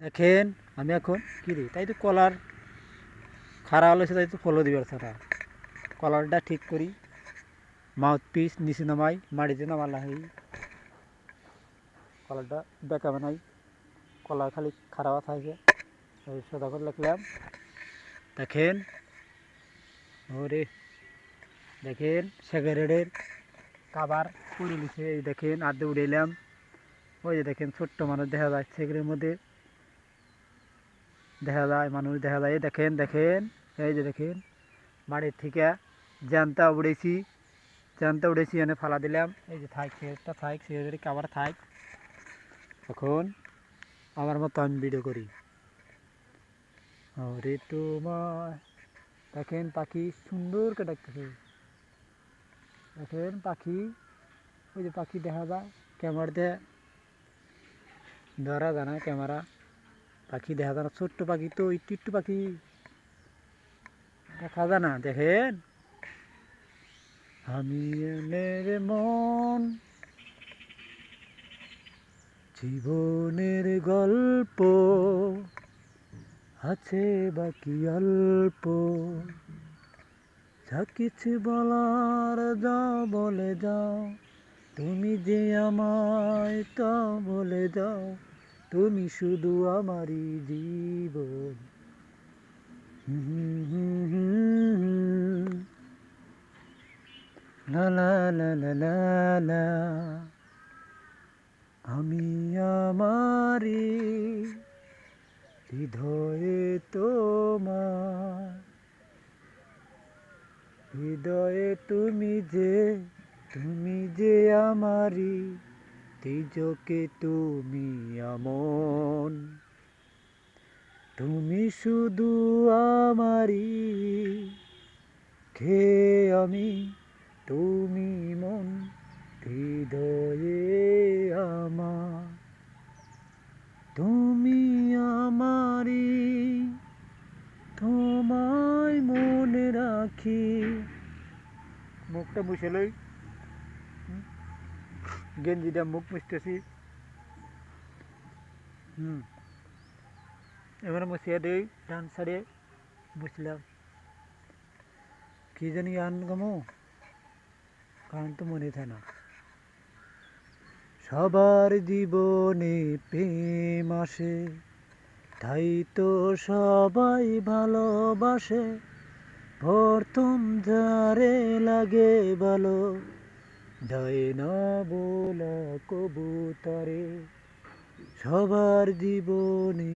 দেখেন আমি এখন কি রে তাই তো কলার খারাপ হলেছে তাই তো ফলো দিবার ছাড়া কলারটা ঠিক করি মাউথ পিস নিচে নামাই মাটিতে নামালা হই কলারটা বেঁকা বানাই কলার খালি খারাপ থাকে সোজা করে লিখলাম দেখেন ওরে দেখেন সিগারেটের কাবার করে নিছে এই দেখেন আর্ধে উড়াইলাম ওই যে দেখেন ছোট্ট মানুষ দেখা যায় সিগারেটের মধ্যে দেখা যায় মানুষ দেখা যায় দেখেন দেখেন এই যে দেখেন বাড়ির থেকে জ্যানটা উড়েছি এনে ফালা দিলাম এই যে থাক সিগারেটটা থাক সিগারেটের কাবার থাক এখন আমার মতো আমি ভিডিও করি ওরে তোমার দেখেন পাখি সুন্দর করে ডাকতেছে দেখেন পাখি ওই যে পাখি দেখা যায় ক্যামেরা দিয়ে ধরা যায় না ক্যামেরা পাখি দেখা যায় না ছোট্ট পাখি তো একটু পাখি দেখা যায় না দেখেন আমি এনের মন জীবনের গল্প আছে বাকি অল্প যা কিছু বলার যাও বলে যাও তুমি যে আমায় তা বলে যাও তুমি শুধু আমারই জীবন লা লা লা লা লা লা আমি আমারি হৃদয়ে তোমার হৃদয়ে তুমি যে আমারি তিজকে তুমি আমন তুমি শুধু আমারি খে আমি তুমি মন হৃদয়ে আমার তুমি আমারি তোমায় মনে রাখি মুখটা মুছে লই গেঞ্জিটা মুখ মুছতেছি এবার মুছিয়ে দিই ডান সাইডে মুছলাম কি জানি গান গামো গান তো মনে থাকে না সবার জীবনে প্রেম আসে তাই তো সবাই ভালোবাসে প্রথম যারে লাগে ভালো যায় না বলা কবুতরে সবার জীবনে